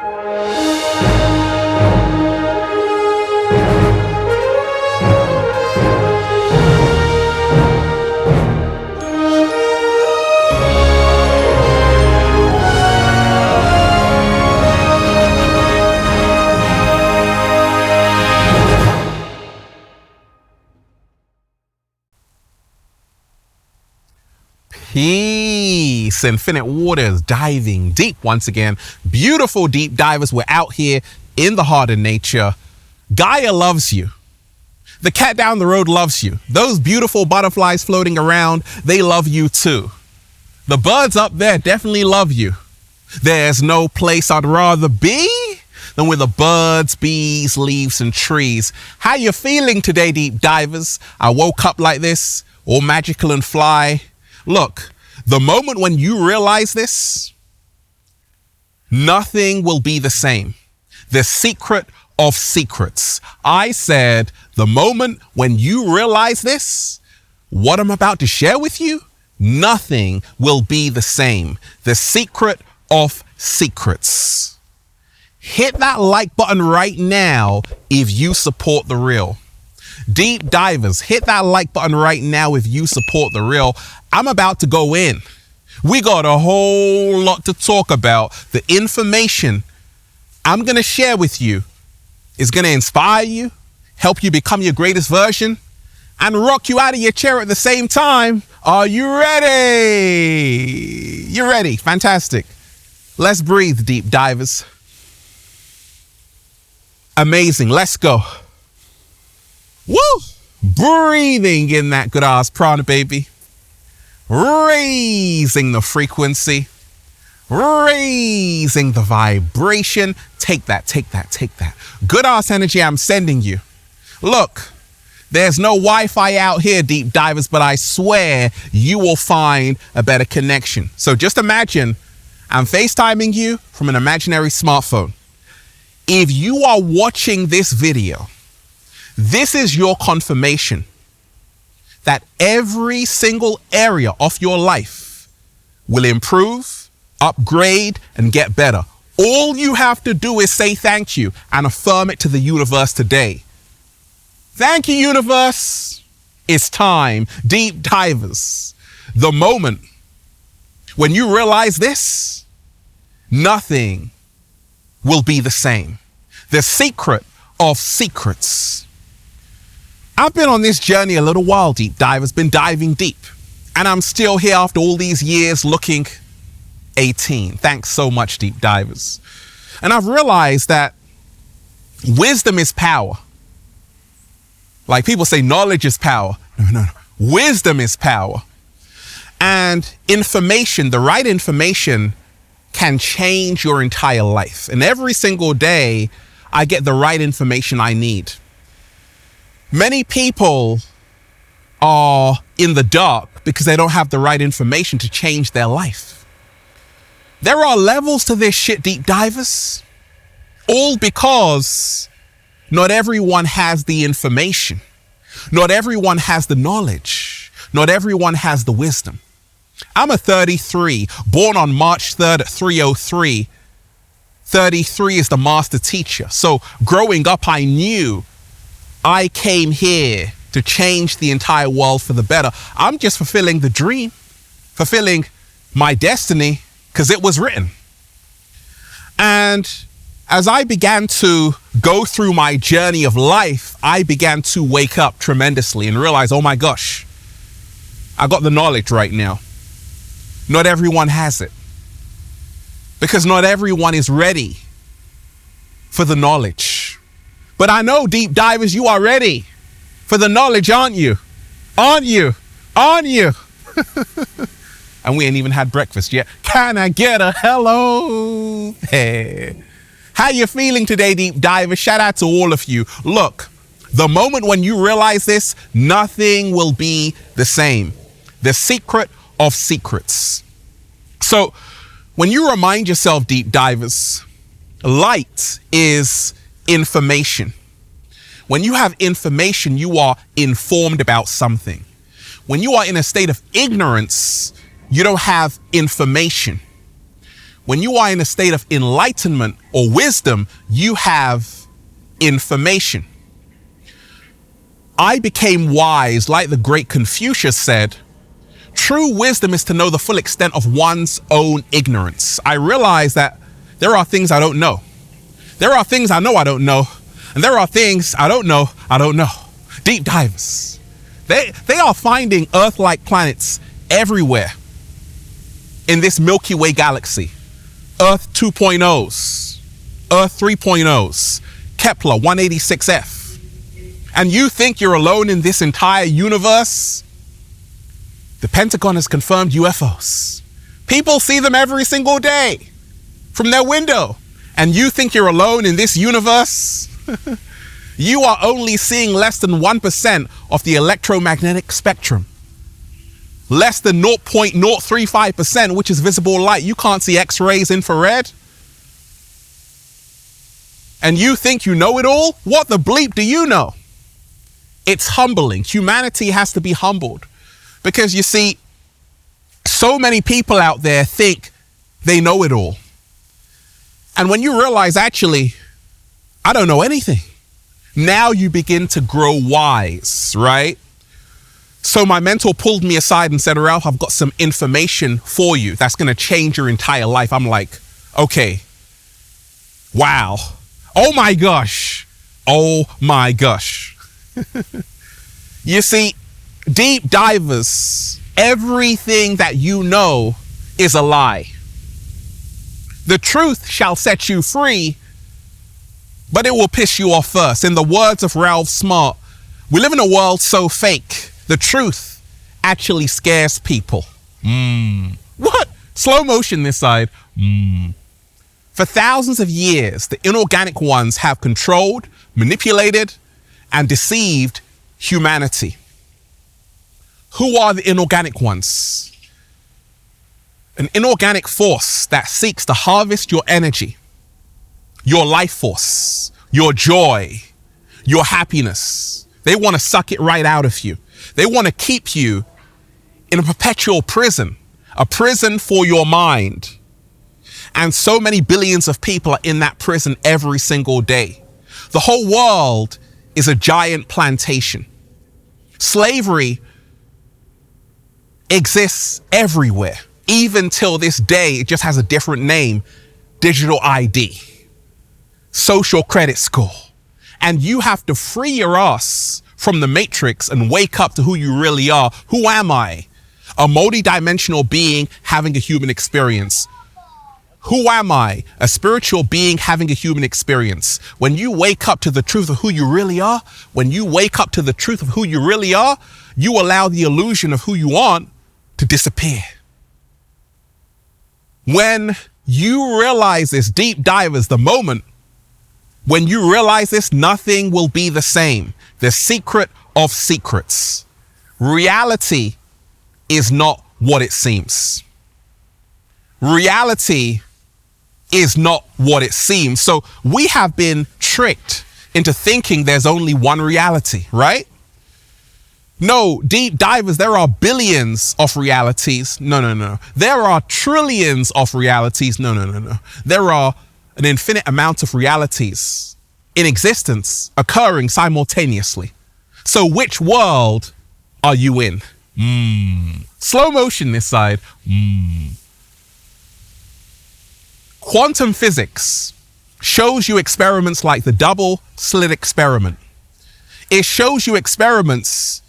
Peace. Infinite Waters diving deep once again. Beautiful deep divers. We're out here in the heart of nature. Gaia loves you. The cat down the road loves you. Those beautiful butterflies floating around, they love you too. The birds up there definitely love you. There's no place I'd rather be than with the birds, bees, leaves, and trees. How you feeling today, deep divers? I woke up like this, all magical and fly. Look, the moment when you realize this, nothing will be the same. The secret of secrets. I said, the moment when you realize this, what I'm about to share with you, nothing will be the same. The secret of secrets. Hit that like button right now if you support the real. Deep divers, hit that like button right now if you support the real. I'm about to go in. We got a whole lot to talk about. The information I'm going to share with you is going to inspire you, help you become your greatest version, and rock you out of your chair at the same time. Are you ready? You're ready. Fantastic. Let's breathe, deep divers. Amazing. Let's go. Woo! Breathing in that good ass prana, baby. Raising the frequency. Raising the vibration. Take that, take that, take that. Good ass energy I'm sending you. Look, there's no Wi-Fi out here, deep divers, but I swear you will find a better connection. So just imagine I'm FaceTiming you from an imaginary smartphone. If you are watching this video, this is your confirmation that every single area of your life will improve, upgrade, and get better. All you have to do is say thank you and affirm it to the universe today. Thank you, universe. It's time. Deep divers. The moment when you realize this, nothing will be the same. The secret of secrets. I've been on this journey a little while, deep divers, been diving deep. And I'm still here after all these years looking 18. Thanks so much, deep divers. And I've realized that wisdom is power. Like people say knowledge is power. No. Wisdom is power. And information, the right information, can change your entire life. And every single day, I get the right information I need. Many people are in the dark because they don't have the right information to change their life. There are levels to this shit, deep divers. All because not everyone has the information. Not everyone has the knowledge. Not everyone has the wisdom. I'm a 33, born on March 3rd at 3:03. 33 is the master teacher. So growing up, I knew I came here to change the entire world for the better. I'm just fulfilling the dream, fulfilling my destiny, because it was written. And as I began to go through my journey of life, I began to wake up tremendously and realize, oh my gosh, I got the knowledge right now. Not everyone has it. Because not everyone is ready for the knowledge. But I know, deep divers, you are ready for the knowledge, aren't you? Aren't you? Aren't you? And we ain't even had breakfast yet. Can I get a hello? Hey. How you feeling today, deep divers? Shout out to all of you. Look, the moment when you realize this, nothing will be the same. The secret of secrets. So when you remind yourself, deep divers, light is information. When you have information, you are informed about something. When you are in a state of ignorance, you don't have information. When you are in a state of enlightenment or wisdom, you have information. I became wise, like the great Confucius said. True wisdom is to know the full extent of one's own ignorance. I realize that there are things I don't know. There are things I know I don't know. And there are things I don't know I don't know. Deep divers. They are finding Earth-like planets everywhere in this Milky Way galaxy. Earth 2.0s, Earth 3.0s, Kepler 186f. And you think you're alone in this entire universe? The Pentagon has confirmed UFOs. People see them every single day from their window. And you think you're alone in this universe? You are only seeing less than 1% of the electromagnetic spectrum. Less than 0.035%, which is visible light. You can't see X-rays, infrared. And you think you know it all? What the bleep do you know? It's humbling. Humanity has to be humbled. Because you see, so many people out there think they know it all. And when you realize, actually, I don't know anything, now you begin to grow wise, right? So my mentor pulled me aside and said, Ralph, I've got some information for you that's going to change your entire life. I'm like, okay, wow. Oh my gosh. Oh my gosh. You see, deep divers, everything that you know is a lie. The truth shall set you free, but it will piss you off first. In the words of Ralph Smart, we live in a world so fake, the truth actually scares people. What? Slow motion this side. For thousands of years, the inorganic ones have controlled, manipulated, and deceived humanity. Who are the inorganic ones? An inorganic force that seeks to harvest your energy, your life force, your joy, your happiness. They want to suck it right out of you. They want to keep you in a perpetual prison, a prison for your mind. And so many billions of people are in that prison every single day. The whole world is a giant plantation. Slavery exists everywhere. Even till this day, it just has a different name. Digital ID. Social credit score. And you have to free your ass from the matrix and wake up to who you really are. Who am I? A multi-dimensional being having a human experience. Who am I? A spiritual being having a human experience. When you wake up to the truth of who you really are, when you wake up to the truth of who you really are, you allow the illusion of who you aren't to disappear. When you realize this, deep divers, the moment when you realize this, nothing will be the same. The secret of secrets. Reality is not what it seems. Reality is not what it seems. So we have been tricked into thinking there's only one reality, right? No, deep divers, there are billions of realities. No. There are trillions of realities. No. There are an infinite amount of realities in existence occurring simultaneously. So which world are you in? Slow motion this side. Quantum physics shows you experiments like the double slit experiment. It shows you experiments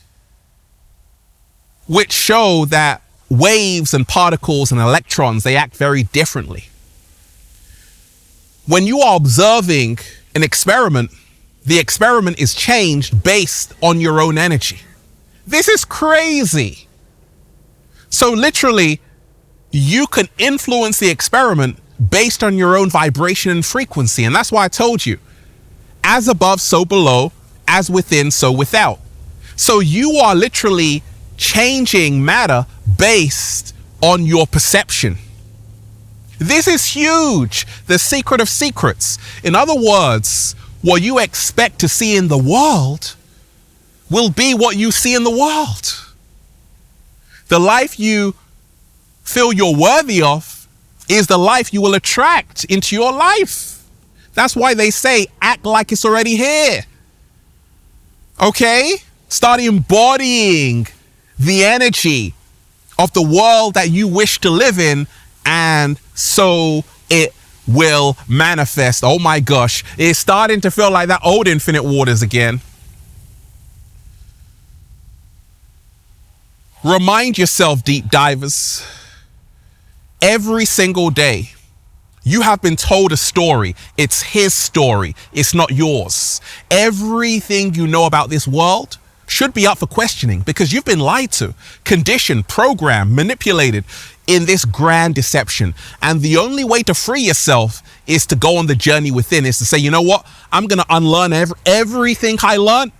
which show that waves and particles and electrons, they act very differently. When you are observing an experiment, the experiment is changed based on your own energy. This is crazy. So literally, you can influence the experiment based on your own vibration and frequency. And that's why I told you, as above, so below, as within, so without. So you are literally changing matter based on your perception. This is huge. The secret of secrets. In other words, what you expect to see in the world will be what you see in the world. The life you feel you're worthy of is the life you will attract into your life. That's why they say, act like it's already here. Okay? Start embodying the energy of the world that you wish to live in, and so it will manifest. Oh my gosh, it's starting to feel like that old Infinite Waters again. Remind yourself, deep divers, every single day you have been told a story. It's his story. It's not yours. Everything you know about this world should be up for questioning, because you've been lied to, conditioned, programmed, manipulated in this grand deception. And the only way to free yourself is to go on the journey within, is to say, you know what? I'm going to unlearn everything I learned.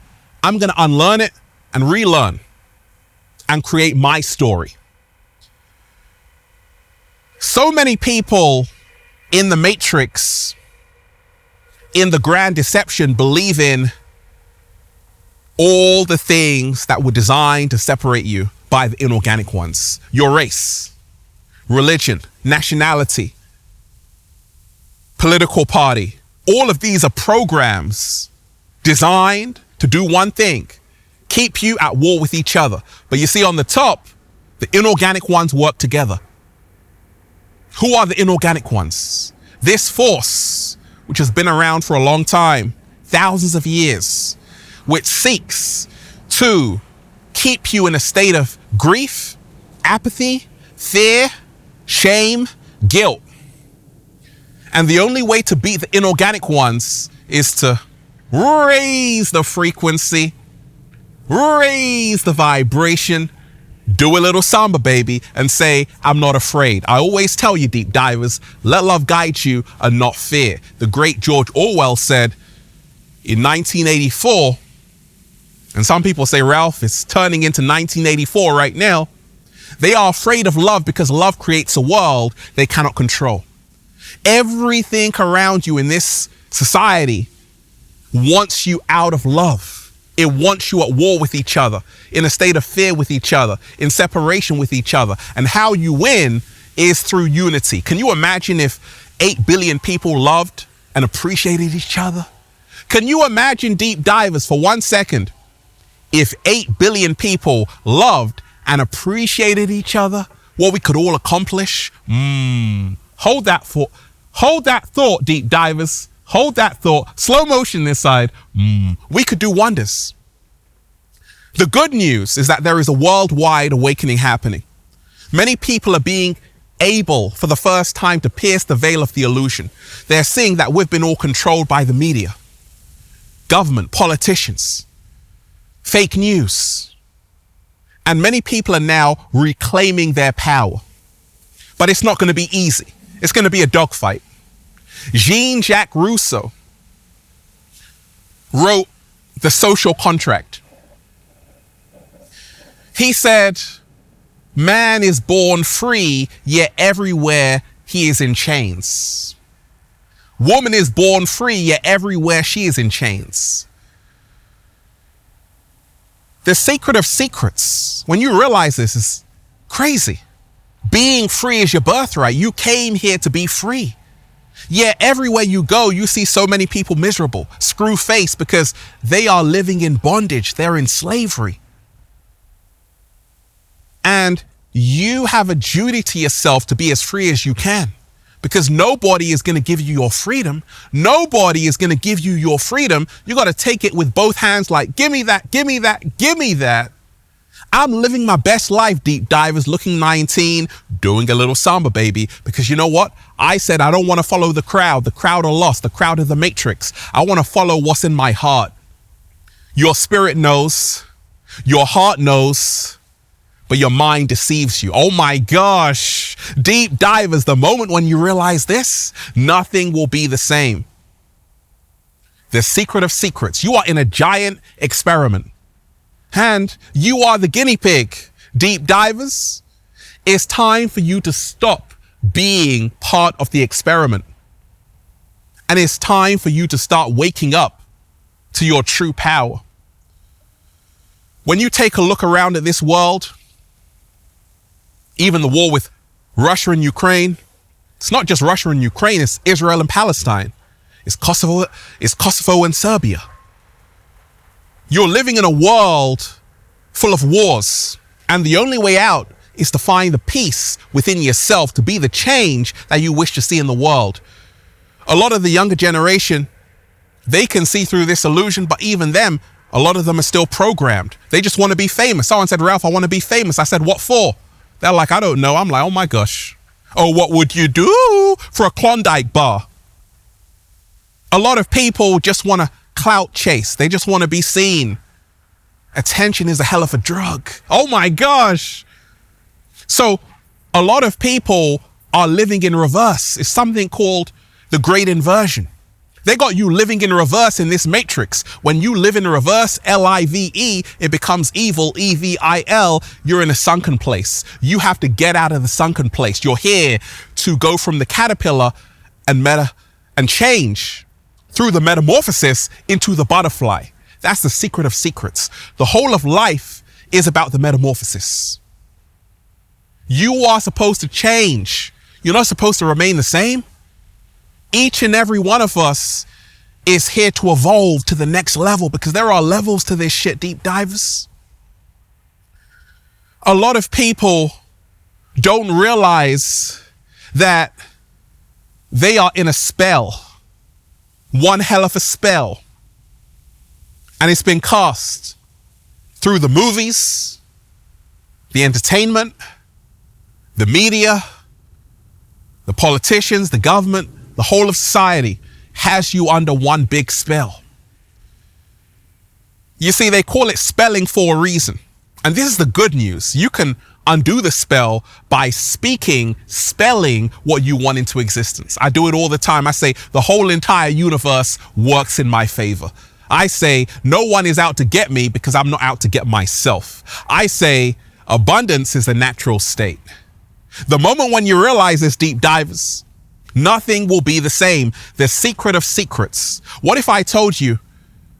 I'm going to unlearn it and relearn and create my story. So many people in the matrix, in the grand deception, believe in all the things that were designed to separate you by the inorganic ones. Your race, religion, nationality, political party. All of these are programs designed to do one thing: keep you at war with each other. But you see, on the top, the inorganic ones work together. Who are the inorganic ones? This force, which has been around for a long time, thousands of years, which seeks to keep you in a state of grief, apathy, fear, shame, guilt. And the only way to beat the inorganic ones is to raise the frequency, raise the vibration, do a little samba, baby, and say, I'm not afraid. I always tell you, deep divers, let love guide you and not fear. The great George Orwell said in 1984, and some people say, Ralph, it's turning into 1984 right now. They are afraid of love because love creates a world they cannot control. Everything around you in this society wants you out of love. It wants you at war with each other, in a state of fear with each other, in separation with each other. And how you win is through unity. Can you imagine if 8 billion people loved and appreciated each other? Can you imagine, deep divers, for 1 second, if 8 billion people loved and appreciated each other, what we could all accomplish? Hold that thought, deep divers. Hold that thought. Slow motion this side. We could do wonders. The good news is that there is a worldwide awakening happening. Many people are being able for the first time to pierce the veil of the illusion. They're seeing that we've been all controlled by the media, government, politicians, fake news. And many people are now reclaiming their power. But it's not going to be easy. It's going to be a dogfight. Jean-Jacques Rousseau wrote The Social Contract. He said, man is born free, yet everywhere he is in chains. Woman is born free, yet everywhere she is in chains. The secret of secrets, when you realize this, is crazy. Being free is your birthright. You came here to be free. Yet everywhere you go, you see so many people miserable, screw-faced, because they are living in bondage. They're in slavery. And you have a duty to yourself to be as free as you can, because nobody is going to give you your freedom. Nobody is going to give you your freedom. You got to take it with both hands, like, give me that, give me that, give me that. I'm living my best life, deep divers, looking 19, doing a little samba, baby, because you know what? I said I don't want to follow the crowd are lost, the crowd of the matrix. I want to follow what's in my heart. Your spirit knows, your heart knows, but your mind deceives you. Oh my gosh, deep divers, the moment when you realize this, nothing will be the same. The secret of secrets. You are in a giant experiment. And you are the guinea pig, deep divers. It's time for you to stop being part of the experiment. And it's time for you to start waking up to your true power. When you take a look around at this world, even the war with Russia and Ukraine, It's not just Russia and Ukraine, it's Israel and Palestine. It's Kosovo and Serbia. You're living in a world full of wars, and the only way out is to find the peace within yourself, to be the change that you wish to see in the world. A lot of the younger generation, they can see through this illusion, but even them, a lot of them are still programmed. They just want to be famous. Someone said, Ralph, I want to be famous. I said, what for? They're like, I don't know. I'm like, oh my gosh. Oh, what would you do for a Klondike bar? A lot of people just want to clout chase. They just want to be seen. Attention is a hell of a drug. Oh my gosh. So a lot of people are living in reverse. It's something called the great inversion. They got you living in reverse in this matrix. When you live in reverse, L-I-V-E, it becomes evil, E-V-I-L. You're in a sunken place. You have to get out of the sunken place. You're here to go from the caterpillar and change through the metamorphosis into the butterfly. That's the secret of secrets. The whole of life is about the metamorphosis. You are supposed to change. You're not supposed to remain the same. Each and every one of us is here to evolve to the next level, because there are levels to this shit, deep divers. A lot of people don't realize that they are in a spell, one hell of a spell. And it's been cast through the movies, the entertainment, the media, the politicians, the government. The whole of society has you under one big spell. You see, they call it spelling for a reason. And this is the good news. You can undo the spell by spelling what you want into existence. I do it all the time. I say the whole entire universe works in my favor. I say no one is out to get me because I'm not out to get myself. I say abundance is a natural state. The moment when you realize this, deep divers, nothing will be the same. The secret of secrets. What if I told you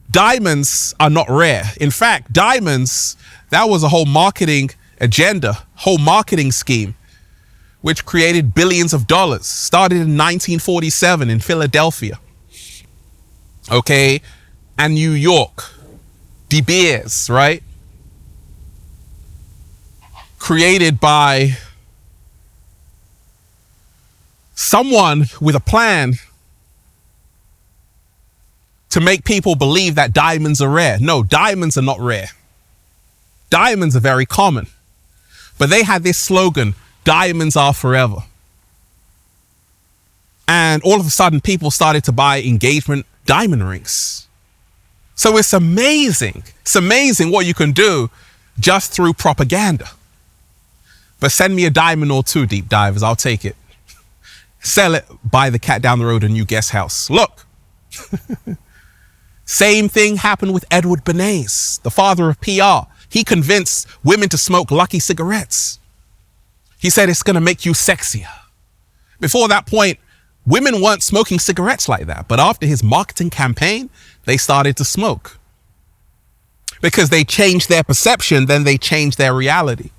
diamonds are not rare? In fact, diamonds, that was a whole marketing agenda, whole marketing scheme, which created billions of dollars. Started in 1947 in Philadelphia. Okay. And New York. De Beers, right? Created by someone with a plan to make people believe that diamonds are rare. No, diamonds are not rare. Diamonds are very common. But they had this slogan, diamonds are forever. And all of a sudden, people started to buy engagement diamond rings. So it's amazing. It's amazing what you can do just through propaganda. But send me a diamond or two, deep divers. I'll take it. Sell it, buy the cat down the road a new guest house. Look. Same thing happened with Edward Bernays, the father of PR. He convinced women to smoke Lucky cigarettes. He said it's going to make you sexier. Before that point, women weren't smoking cigarettes like that. But after his marketing campaign, they started to smoke. Because they changed their perception, then they changed their reality.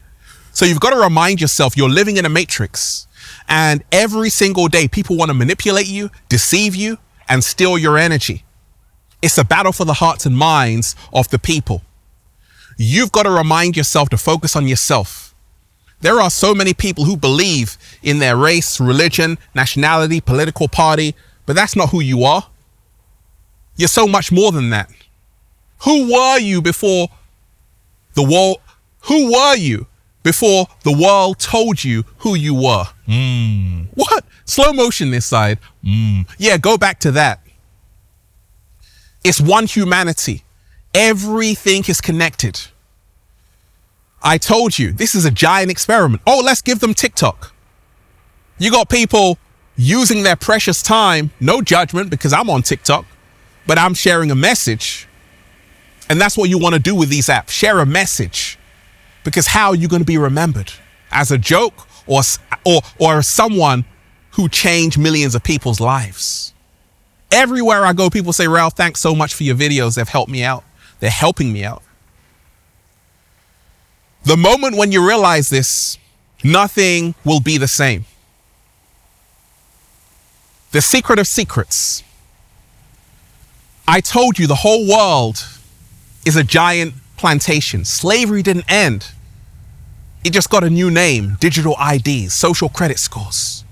So you've got to remind yourself you're living in a matrix. And every single day, people want to manipulate you, deceive you, and steal your energy. It's a battle for the hearts and minds of the people. You've got to remind yourself to focus on yourself. There are so many people who believe in their race, religion, nationality, political party, but that's not who you are. You're so much more than that. Who were you before the world? Who were you before the world told you who you were? What? Slow motion this side. Yeah, go back to that. It's one humanity. Everything is connected. I told you, this is a giant experiment. Oh, let's give them TikTok. You got people using their precious time, no judgment because I'm on TikTok, but I'm sharing a message. And that's what you want to do with these apps. Share a message. Because how are you going to be remembered? As a joke or someone who changed millions of people's lives? Everywhere I go, people say, Ralph, thanks so much for your videos. They've helped me out. They're helping me out. The moment when you realize this, nothing will be the same. The secret of secrets. I told you the whole world is a giant plantation. Slavery didn't end. It just got a new name, digital IDs, social credit scores.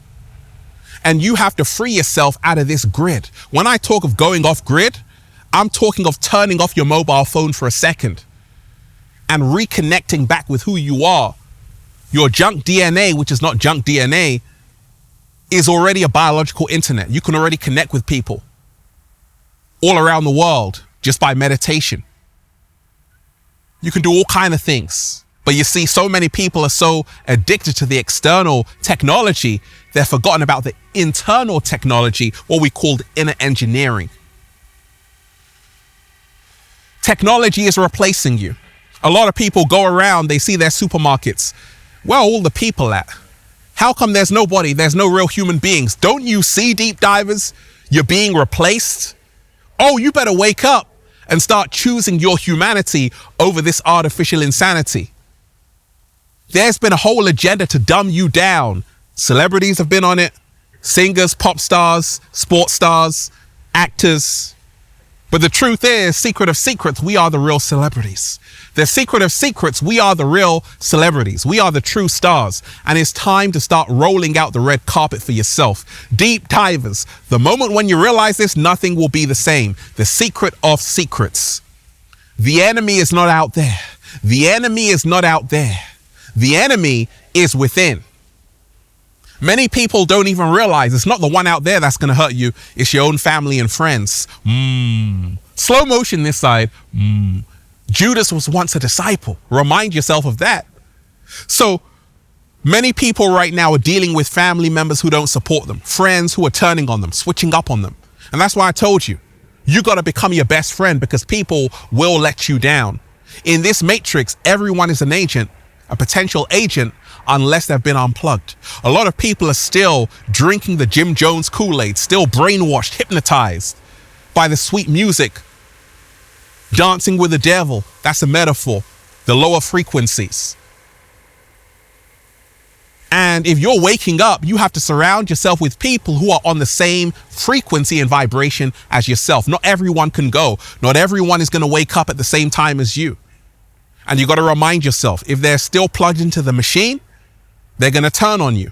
And you have to free yourself out of this grid. When I talk of going off grid, I'm talking of turning off your mobile phone for a second and reconnecting back with who you are. Your junk DNA, which is not junk DNA, is already a biological internet. You can already connect with people all around the world just by meditation. You can do all kinds of things. But you see, so many people are so addicted to the external technology, they've forgotten about the internal technology, what we called inner engineering. Technology is replacing you. A lot of people go around, they see their supermarkets. Where are all the people at? How come there's nobody? There's no real human beings. Don't you see, deep divers? You're being replaced. Oh, you better wake up and start choosing your humanity over this artificial insanity. There's been a whole agenda to dumb you down. Celebrities have been on it. Singers, pop stars, sports stars, actors. But the truth is, secret of secrets, we are the real celebrities. The secret of secrets, we are the real celebrities. We are the true stars. And it's time to start rolling out the red carpet for yourself. Deep divers, the moment when you realize this, nothing will be the same. The secret of secrets. The enemy is not out there. The enemy is not out there. The enemy is within. Many people don't even realize it's not the one out there that's going to hurt you. It's your own family and friends. Slow motion this side. Judas was once a disciple. Remind yourself of that. So many people right now are dealing with family members who don't support them, friends who are turning on them, switching up on them. And that's why I told you, you got to become your best friend, because people will let you down. In this matrix, everyone is an agent, a potential agent, unless they've been unplugged. A lot of people are still drinking the Jim Jones Kool-Aid, still brainwashed, hypnotized by the sweet music, dancing with the devil. That's a metaphor, the lower frequencies. And if you're waking up, you have to surround yourself with people who are on the same frequency and vibration as yourself. Not everyone can go. Not everyone is going to wake up at the same time as you. And you got to remind yourself, if they're still plugged into the machine, they're going to turn on you,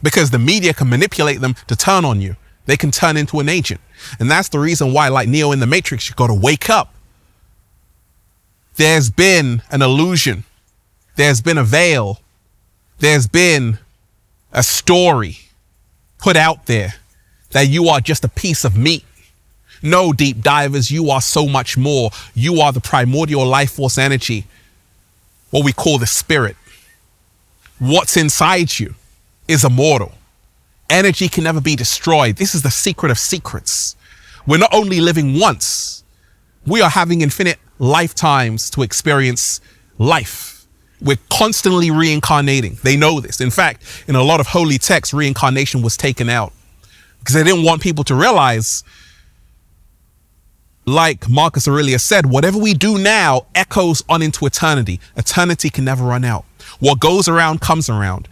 because the media can manipulate them to turn on you. They can turn into an agent. And that's the reason why, like Neo in the Matrix, you got to wake up. There's been an illusion. There's been a veil. There's been a story put out there that you are just a piece of meat. No, deep divers, you are so much more. You are the primordial life force energy, what we call the spirit. What's inside you is immortal. Energy can never be destroyed. This is the secret of secrets. We're not only living once, we are having infinite lifetimes to experience life. We're constantly reincarnating. They know this. In fact, in a lot of holy texts, reincarnation was taken out because they didn't want people to realize, like Marcus Aurelius said, whatever we do now echoes on into eternity. Eternity can never run out. What goes around comes around.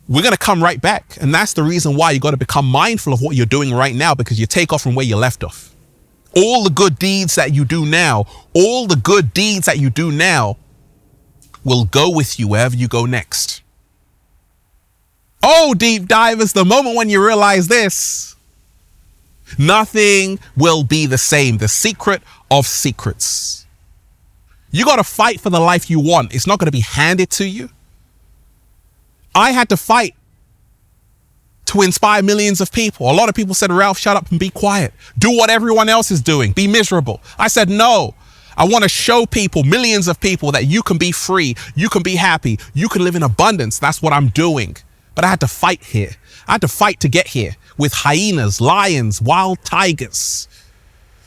We're going to come right back. And that's the reason why you got to become mindful of what you're doing right now, because you take off from where you left off. All the good deeds that you do now, all the good deeds that you do now will go with you wherever you go next. Oh, deep divers, the moment when you realize this, nothing will be the same. The secret of secrets. You got to fight for the life you want. It's not going to be handed to you. I had to fight to inspire millions of people. A lot of people said, Ralph, shut up and be quiet. Do what everyone else is doing. Be miserable. I said, no. I want to show people, millions of people, that you can be free. You can be happy. You can live in abundance. That's what I'm doing. But I had to fight here. I had to fight to get here with hyenas, lions, wild tigers.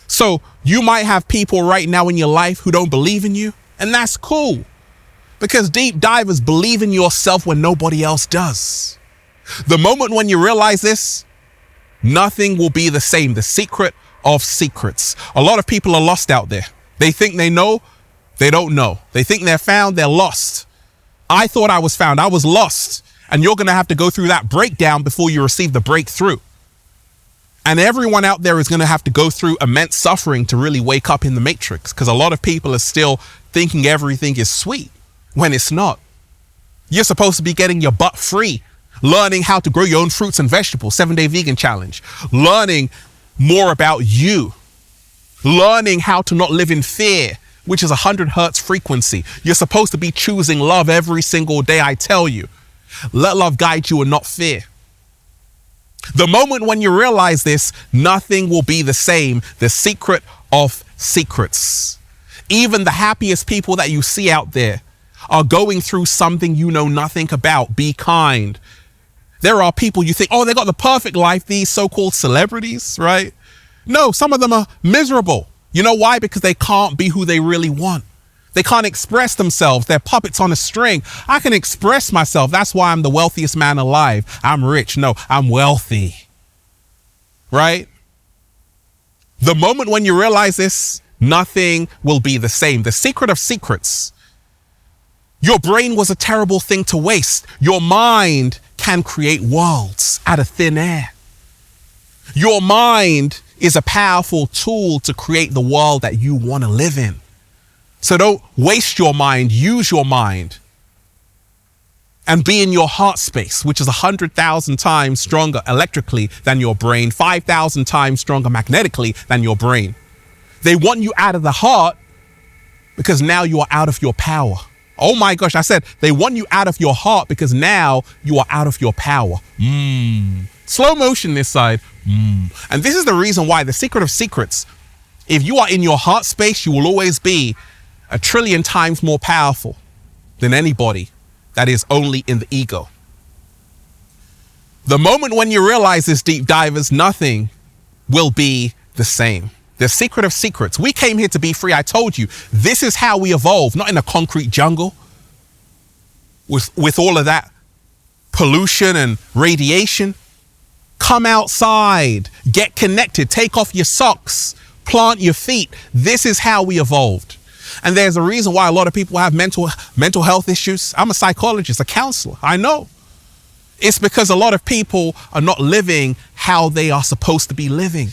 So you might have people right now in your life who don't believe in you, and that's cool, because deep divers believe in yourself when nobody else does. The moment when you realize this, nothing will be the same. The secret of secrets. A lot of people are lost out there. They think they know, they don't know. They think they're found, they're lost. I thought I was found, I was lost. And you're going to have to go through that breakdown before you receive the breakthrough. And everyone out there is going to have to go through immense suffering to really wake up in the matrix, because a lot of people are still thinking everything is sweet when it's not. You're supposed to be getting your butt free, learning how to grow your own fruits and vegetables, 7-day vegan challenge, learning more about you, learning how to not live in fear, which is 100 hertz frequency. You're supposed to be choosing love every single day, I tell you. Let love guide you and not fear. The moment when you realize this, nothing will be the same. The secret of secrets. Even the happiest people that you see out there are going through something you know nothing about. Be kind. There are people you think, oh, they got the perfect life, these so-called celebrities, right? No, some of them are miserable. You know why? Because they can't be who they really want. They can't express themselves. They're puppets on a string. I can express myself. That's why I'm the wealthiest man alive. I'm rich. No, I'm wealthy. Right? The moment when you realize this, nothing will be the same. The secret of secrets. Your brain was a terrible thing to waste. Your mind can create worlds out of thin air. Your mind is a powerful tool to create the world that you want to live in. So don't waste your mind, use your mind. And be in your heart space, which is 100,000 times stronger electrically than your brain, 5,000 times stronger magnetically than your brain. They want you out of the heart because now you are out of your power. Oh my gosh, I said they want you out of your heart because now you are out of your power. Slow motion this side. And this is the reason why the secret of secrets, if you are in your heart space, you will always be 1 trillion times more powerful than anybody that is only in the ego. The moment when you realize this, deep divers, nothing will be the same. The secret of secrets. We came here to be free. I told you, this is how we evolve, not in a concrete jungle with all of that pollution and radiation. Come outside, get connected, take off your socks, plant your feet. This is how we evolved. And there's a reason why a lot of people have mental health issues. I'm a psychologist, a counselor. I know. It's because a lot of people are not living how they are supposed to be living.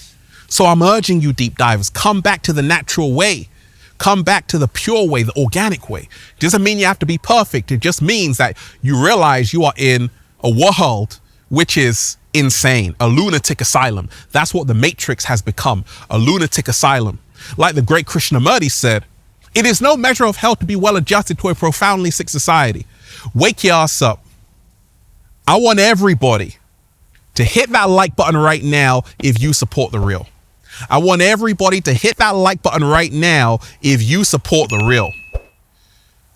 So I'm urging you, deep divers, come back to the natural way. Come back to the pure way, the organic way. It doesn't mean you have to be perfect. It just means that you realize you are in a world which is insane, a lunatic asylum. That's what the Matrix has become, a lunatic asylum. Like the great Krishnamurti said, it is no measure of hell to be well adjusted to a profoundly sick society. Wake your ass up. I want everybody to hit that like button right now if you support the real. I want everybody to hit that like button right now if you support the real.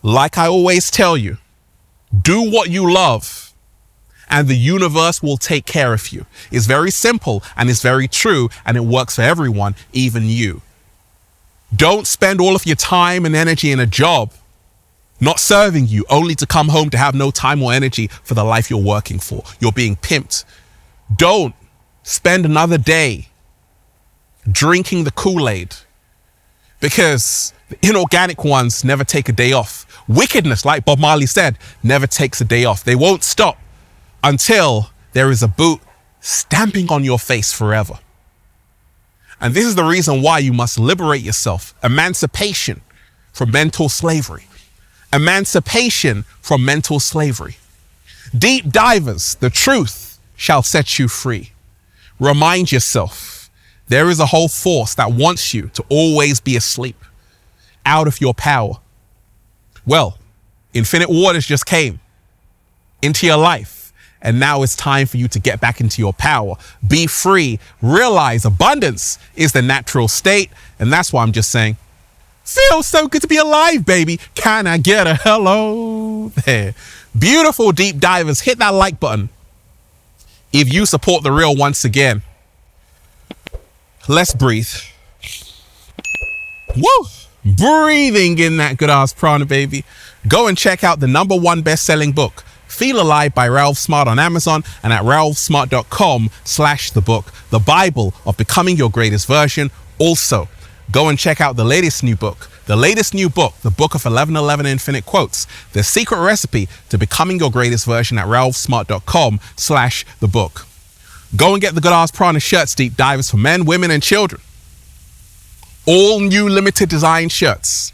Like I always tell you, do what you love and the universe will take care of you. It's very simple and it's very true and it works for everyone, even you. Don't spend all of your time and energy in a job not serving you, only to come home to have no time or energy for the life you're working for. You're being pimped. Don't spend another day drinking the Kool-Aid, because the inorganic ones never take a day off. Wickedness, like Bob Marley said, never takes a day off. They won't stop until there is a boot stamping on your face forever. And this is the reason why you must liberate yourself. Emancipation from mental slavery. Emancipation from mental slavery. Deep divers, the truth shall set you free. Remind yourself, there is a whole force that wants you to always be asleep, out of your power. Well, infinite waters just came into your life, and now it's time for you to get back into your power. Be free. Realize abundance is the natural state, and that's why I'm just saying, feels so good to be alive, baby. Can I get a hello there? Beautiful deep divers, hit that like button if you support the real once again. Let's breathe. Woo! Breathing in that good ass prana, baby. Go and check out the #1 best-selling book, Feel Alive by Ralph Smart on Amazon and at ralphsmart.com/the book, the Bible of becoming your greatest version. Also, go and check out the latest new book, the Book of 1111 Infinite Quotes, the secret recipe to becoming your greatest version at ralphsmart.com/the book. Go and get the Good Ass Prana shirts, deep divers, for men, women, and children. All new limited design shirts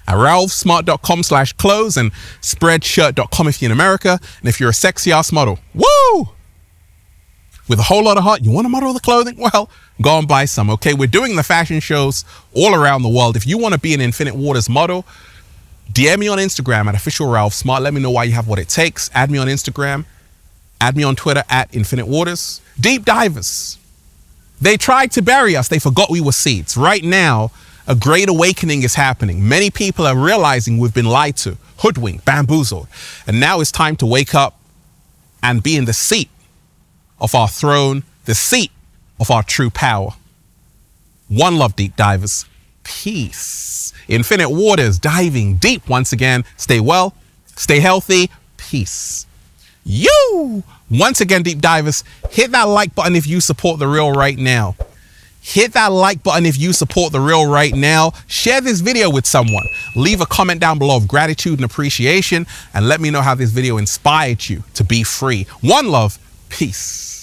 at ralphsmart.com/clothes and spreadshirt.com if you're in America. And if you're a sexy ass model, woo! With a whole lot of heart, you want to model the clothing? Well, go and buy some, okay? We're doing the fashion shows all around the world. If you want to be an Infinite Waters model, DM me on Instagram at official Ralph Smart. Let me know why you have what it takes. Add me on Instagram. Add me on Twitter at Infinite Waters. Deep divers. They tried to bury us. They forgot we were seeds. Right now, a great awakening is happening. Many people are realizing we've been lied to, hoodwinked, bamboozled. And now it's time to wake up and be in the seat of our throne, the seat of our true power. One love, deep divers. Peace. Infinite Waters, diving deep once again. Stay well, stay healthy. Peace. You! Once again, deep divers, hit that like button if you support The Real right now. Hit that like button if you support The Real right now. Share this video with someone. Leave a comment down below of gratitude and appreciation, and let me know how this video inspired you to be free. One love. Peace.